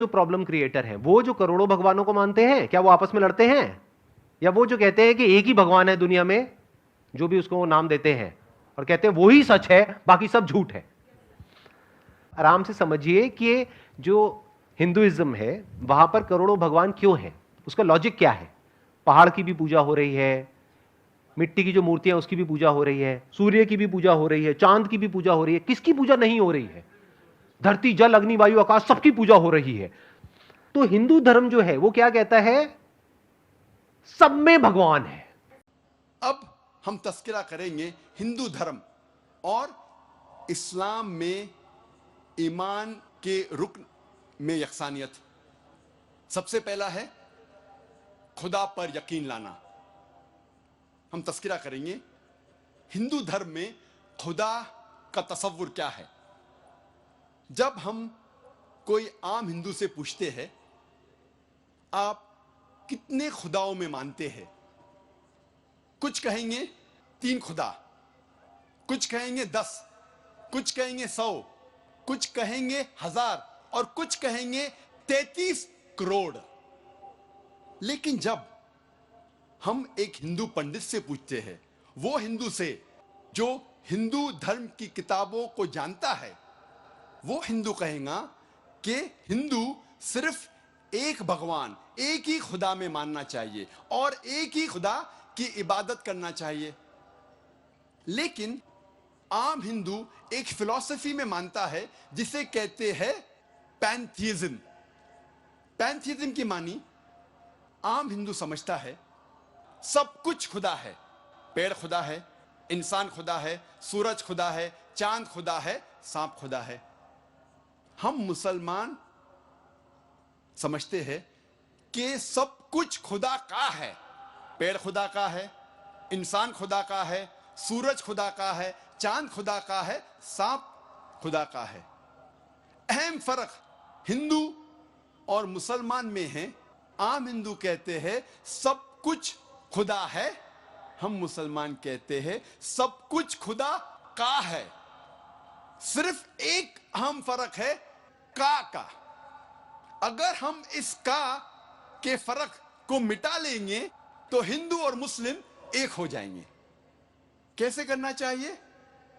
जो problem creator है, वो जो करोड़ों भगवानों को मानते हैं, क्या वो आपस में लड़ते हैं? या वो जो कहते हैं कि एक ही भगवान है दुनिया में, जो भी उसको नाम देते हैं, और कहते हैं वो ही सच है, बाकी सब झूठ है? आराम से समझिए कि जो हिंदुइज्म है वहां पर करोड़ों भगवान क्यों हैं, उसका लॉजिक क्या है। पहाड़ की भी पूजा हो रही है, मिट्टी की जो मूर्तियां उसकी भी पूजा हो रही है, सूर्य की भी पूजा हो रही है, चांद की भी पूजा हो रही है, किसकी पूजा नहीं हो रही है? धरती, जल, अग्नि, वायु, आकाश, सबकी पूजा हो रही है। तो हिंदू धर्म जो है वो क्या कहता है? सब में भगवान है। अब हम तस्करा करेंगे हिंदू धर्म और इस्लाम में ईमान के रुकन में यकसानियत। सबसे पहला है खुदा पर यकीन लाना। हम तस्करा करेंगे हिंदू धर्म में खुदा का तसव्वुर क्या है। जब हम कोई आम हिंदू से पूछते हैं आप कितने खुदाओं में मानते हैं, कुछ कहेंगे 3 खुदा, कुछ कहेंगे 10, कुछ कहेंगे 100, कुछ कहेंगे 1000 और कुछ कहेंगे 33 करोड़। लेकिन जब हम एक हिंदू पंडित से पूछते हैं, वो हिंदू से जो हिंदू धर्म की किताबों को जानता है, वो हिंदू कहेगा कि हिंदू सिर्फ एक भगवान, एक ही खुदा में मानना चाहिए और एक ही खुदा की इबादत करना चाहिए। लेकिन आम हिंदू एक फिलॉसफी में मानता है जिसे कहते हैं पैंथीइज्म। पैंथीइज्म की मानी आम हिंदू समझता है सब कुछ खुदा है। पेड़ खुदा है, इंसान खुदा है, सूरज खुदा है, चांद खुदा है, सांप खुदा है। हम मुसलमान समझते हैं कि सब कुछ खुदा का है। पेड़ खुदा का है, इंसान खुदा का है, सूरज खुदा का है, चांद खुदा का है, सांप खुदा का है। अहम फर्क हिंदू और मुसलमान में है। आम हिंदू कहते हैं सब कुछ खुदा है, हम मुसलमान कहते हैं सब कुछ खुदा का है। सिर्फ एक अहम फर्क है का। अगर हम इस का के फर्क को मिटा लेंगे तो हिंदू और मुस्लिम एक हो जाएंगे। कैसे करना चाहिए?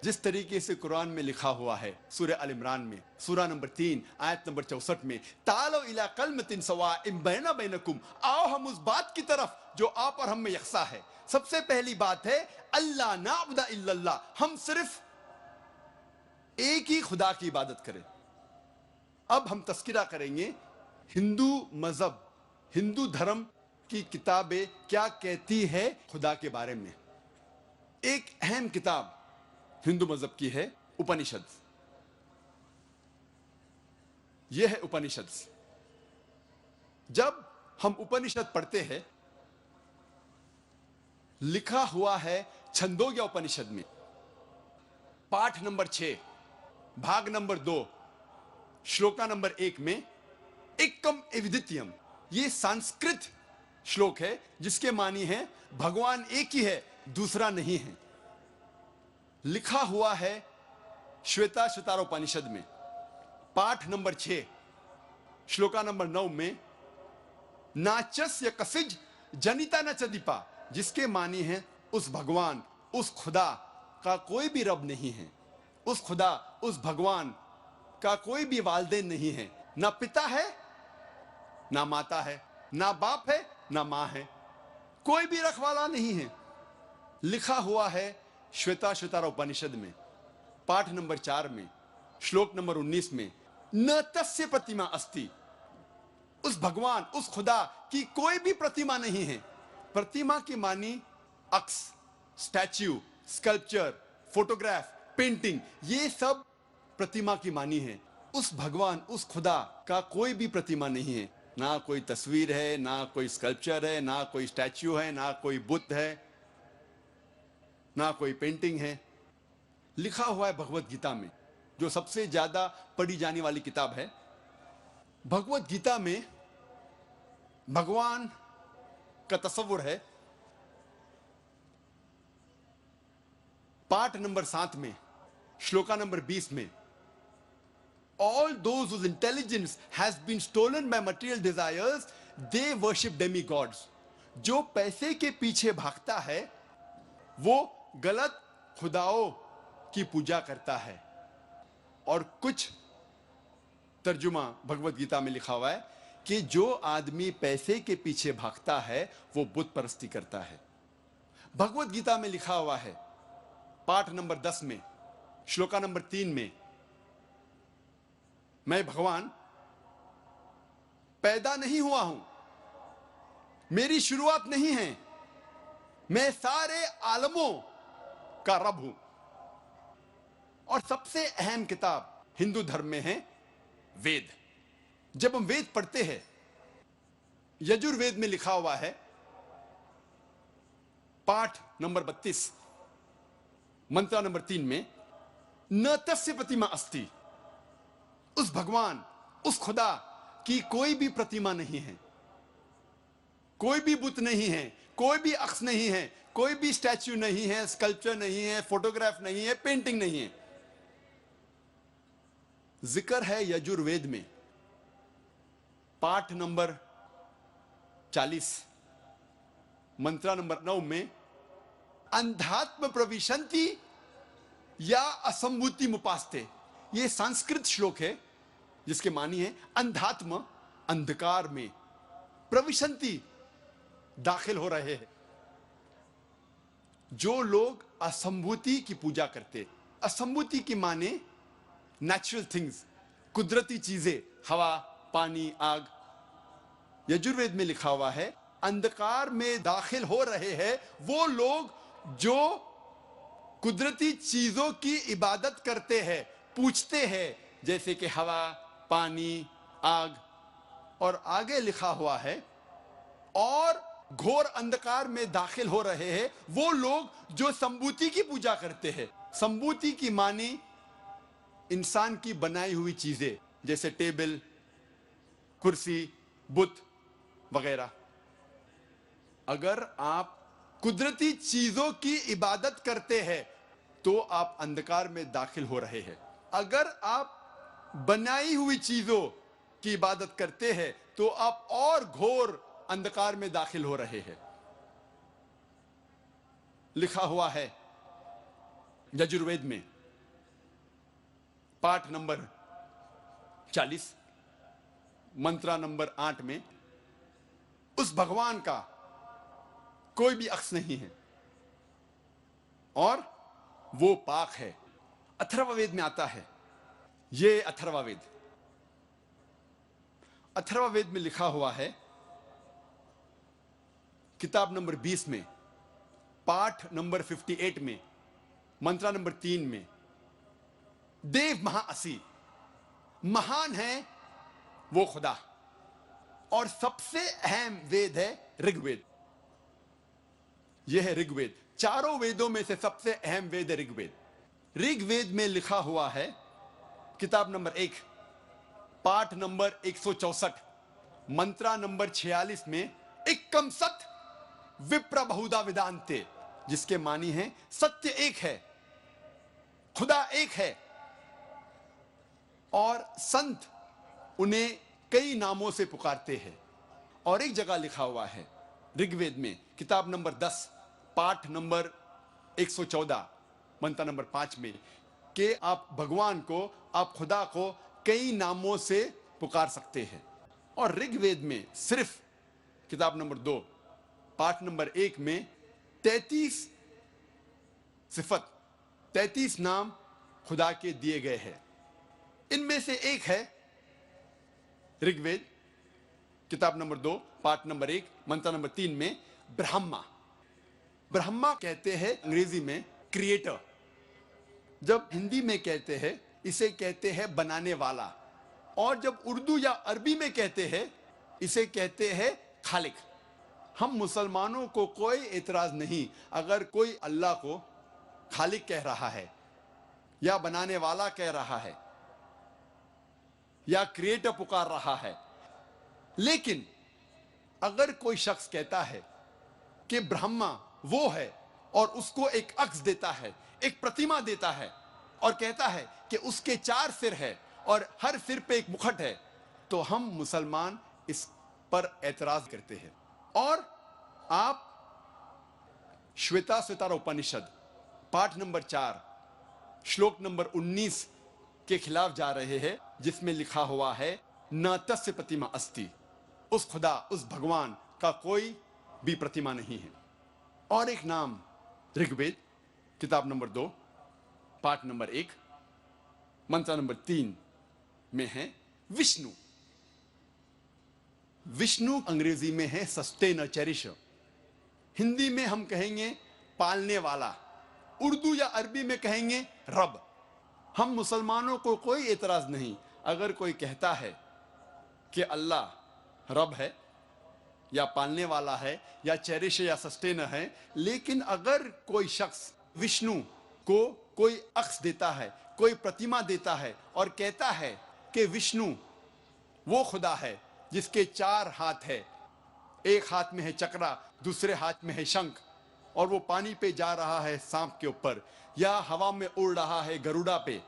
जिस तरीके से कुरान में लिखा हुआ है, सूरह अल इमरान में सूरा नंबर 3 आयत नंबर 64 में, तालो इला कलमतिन सवाइम बैना बैनकुम, आओ हम उस बात की तरफ जो आप और हम में यकसा है। सबसे पहली बात है अल्लाह नाबुदा इल्लल्लाह, हम सिर्फ एक ही खुदा की इबादत करें। अब हम तस्किरा करेंगे हिंदू मजहब, हिंदू धर्म की किताबें क्या कहती है खुदा के बारे में। एक अहम किताब हिंदू मजहब की है उपनिषद। यह है उपनिषद। जब हम उपनिषद पढ़ते हैं, लिखा हुआ है छंदोग्य उपनिषद में पाठ नंबर 6 भाग नंबर 2 श्लोका नंबर 1 में एकम एविदित्यम, ये संस्कृत श्लोक है जिसके मानी है भगवान एक ही है, दूसरा नहीं है। लिखा हुआ है श्वेताश्वतारोपनिषद में पाठ नंबर 6 श्लोका नंबर 9 में नाचस्य कसिज जनिता न चदीपा, जिसके मानी है उस भगवान, उस खुदा का कोई भी रब नहीं है। उस खुदा, उस भगवान का कोई भी वालिदैन नहीं है, ना पिता है ना माता है, ना बाप है ना मां है, कोई भी रखवाला नहीं है। लिखा हुआ है श्वेताश्वतारोपनिषद में पाठ नंबर 4 में श्लोक नंबर 19 में न तस्य प्रतिमा अस्ति, उस भगवान, उस खुदा की कोई भी प्रतिमा नहीं है। प्रतिमा की मानी अक्स, स्टैच्यू, स्कल्पचर, फोटोग्राफ, पेंटिंग, ये सब प्रतिमा की मानी है। उस भगवान, उस खुदा का कोई भी प्रतिमा नहीं है, ना कोई तस्वीर है, ना कोई स्कल्पचर है, ना कोई स्टैच्यू है, ना कोई बुद्ध है, ना कोई पेंटिंग है। लिखा हुआ है भगवत गीता में, जो सबसे ज्यादा पढ़ी जाने वाली किताब है। भगवत गीता में भगवान का तस्वुर है पाठ नंबर 7 में श्लोका नंबर 20 में all those whose intelligence has been stolen by material desires, they worship demigods. जो पैसे के पीछे भागता है वो गलत खुदाओं की पूजा करता है। और कुछ तर्जुमा भगवत गीता में लिखा हुआ है कि जो आदमी पैसे के पीछे भागता है वो बुत परस्ती करता है। भगवत गीता में लिखा हुआ है पाठ नंबर 10 में श्लोका नंबर 3 में, मैं भगवान पैदा नहीं हुआ हूं, मेरी शुरुआत नहीं है, मैं सारे आलमों का रब हूं। और सबसे अहम किताब हिंदू धर्म में है वेद। जब हम वेद पढ़ते हैं, यजुर्वेद में लिखा हुआ है पाठ नंबर 32 मंत्र नंबर 3 में, न तस्य प्रतिमा अस्ति, उस भगवान उस खुदा की कोई भी प्रतिमा नहीं है, कोई भी बुत नहीं है, कोई भी अक्स नहीं है, कोई भी स्टैच्यू नहीं है, स्कल्पचर नहीं है, फोटोग्राफ नहीं है, पेंटिंग नहीं है। जिक्र है यजुर्वेद में पाठ नंबर 40 मंत्र नंबर 9 में, अंधात्म प्रविशंति या असंभूति मुपास्ते। यह संस्कृत श्लोक है जिसके मानी है अंधात्म अंधकार में, प्रविशंति दाखिल हो रहे हैं। जो लोग असंभूति की पूजा करते, असंभूति की माने नेचुरल थिंग्स, कुदरती चीजें, हवा, पानी, आग। यजुर्वेद में लिखा हुआ है अंधकार में दाखिल हो रहे हैं वो लोग जो कुदरती चीजों की इबादत करते हैं, पूछते हैं, जैसे कि हवा, पानी, आग। और आगे लिखा हुआ है और घोर अंधकार में दाखिल हो रहे हैं वो लोग जो संभूति की पूजा करते हैं। संभूति की मानी इंसान की बनाई हुई चीजें, जैसे टेबल, कुर्सी, बुत वगैरह। अगर आप कुदरती चीजों की इबादत करते हैं तो आप अंधकार में दाखिल हो रहे हैं। अगर आप बनाई हुई चीजों की इबादत करते हैं तो आप और घोर अंधकार में दाखिल हो रहे हैं। लिखा हुआ है यजुर्वेद में पाठ नंबर 40 मंत्र नंबर 8 में, उस भगवान का कोई भी अक्स नहीं है और वो पाक है। अथर्ववेद में आता है, ये अथर्ववेद, अथर्ववेद में लिखा हुआ है किताब नंबर 20 में पाठ नंबर 58 में मंत्र नंबर 3 में, देव महाअसी, महान है वो खुदा। और सबसे अहम वेद है ऋग्वेद। यह है ऋग्वेद। चारों वेदों में से सबसे अहम वेद है ऋग्वेद। ऋग्वेद में लिखा हुआ है किताब नंबर 1 पाठ नंबर 164 मंत्र नंबर 46 में, एकम सत विप्र बहुधा विदांते, जिसके मानी है सत्य एक है, खुदा एक है और संत उन्हें कई नामों से पुकारते हैं। और एक जगह लिखा हुआ है ऋग्वेद में किताब नंबर 10 पाठ नंबर 114 मंत्र नंबर 5 में कि आप भगवान को, आप खुदा को कई नामों से पुकार सकते हैं। और ऋग्वेद में सिर्फ किताब नंबर 2 पाठ नंबर 1 में 33 सिफत, 33 नाम खुदा के दिए गए हैं। इनमें से एक है ऋग्वेद किताब नंबर 2 पाठ नंबर 1 मंत्र नंबर 3 में ब्रह्मा। ब्रह्मा कहते हैं अंग्रेजी में क्रिएटर। जब हिंदी में कहते हैं इसे कहते हैं बनाने वाला, और जब उर्दू या अरबी में कहते हैं इसे कहते हैं खालिक। हम मुसलमानों को कोई एतराज नहीं अगर कोई अल्लाह को खालिक कह रहा है या बनाने वाला कह रहा है या क्रिएटर पुकार रहा है। लेकिन अगर कोई शख्स कहता है कि ब्रह्मा वो है और उसको एक अक्स देता है, एक प्रतिमा देता है और कहता है कि उसके 4 सिर है और हर सिर पे एक मुखट है, तो हम मुसलमान इस पर एतराज करते हैं। और आप श्वेता स्वतार उपनिषद पाठ नंबर 4 श्लोक नंबर 19 के खिलाफ जा रहे हैं, जिसमें लिखा हुआ है न तस्य प्रतिमा अस्ति, उस खुदा, उस भगवान का कोई भी प्रतिमा नहीं है। और एक नाम ऋग्वेद किताब नंबर 2 पाठ नंबर 1 मंत्र नंबर 3 में है विष्णु। विष्णु अंग्रेजी में है सस्टेनर, चेरिशर। हिंदी में हम कहेंगे पालने वाला, उर्दू या अरबी में कहेंगे रब। हम मुसलमानों को कोई एतराज नहीं अगर कोई कहता है कि अल्लाह रब है या पालने वाला है या चेरिशर या सस्टेनर है, लेकिन अगर कोई शख्स विष्णु को कोई अक्स देता है, कोई प्रतिमा देता है और कहता है कि विष्णु वो खुदा है जिसके 4 हाथ है, एक हाथ में है चक्रा, दूसरे हाथ में है शंख, और वो पानी पे जा रहा है सांप के ऊपर या हवा में उड़ रहा है गरुड़ा पे,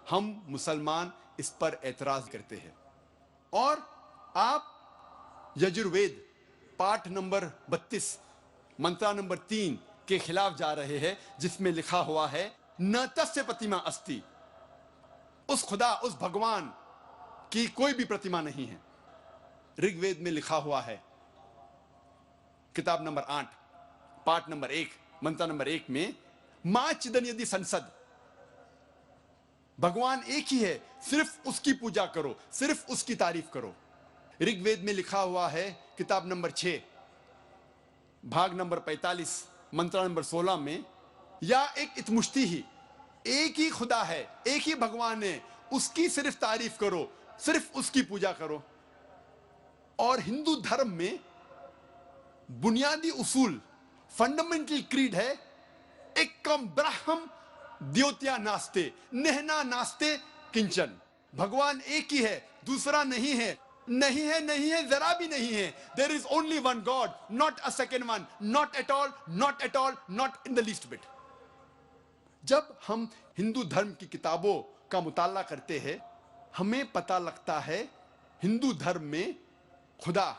हम मुसलमान इस पर एतराज करते हैं। और आप यजुर्वेद पाठ नंबर 32 मंत्र नंबर 3 के खिलाफ जा रहे हैं, जिसमें लिखा हुआ है न तस्य प्रतिमा अस्ति, उस खुदा, उस भगवान की कोई भी प्रतिमा नहीं है। ऋग्वेद में लिखा हुआ है किताब नंबर 8 पाठ नंबर 1 मंत्र नंबर 1 में मां चिदन यदि संसद, भगवान एक ही है, सिर्फ उसकी पूजा करो, सिर्फ उसकी तारीफ करो। ऋग्वेद में लिखा हुआ है किताब नंबर 6 भाग नंबर 45 मंत्र नंबर 16 में या एक इतमुश्ती ही, एक ही खुदा है, एक ही भगवान है, उसकी सिर्फ तारीफ करो, सिर्फ उसकी पूजा करो। और हिंदू धर्म में बुनियादी उसूल, फंडामेंटल क्रीड है एकम ब्रह्म द्योत्या नास्ते नेहना नास्ते किंचन, भगवान एक ही है, दूसरा नहीं है, नहीं है, नहीं है, जरा भी नहीं है। There is only one god, not a second one, not at all, not at all, not in the least bit. जब हम हिंदू धर्म की किताबों का मुताला करते हैं, हमें पता लगता है हिंदू धर्म में खुदा,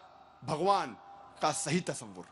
भगवान का सही तस्वुर।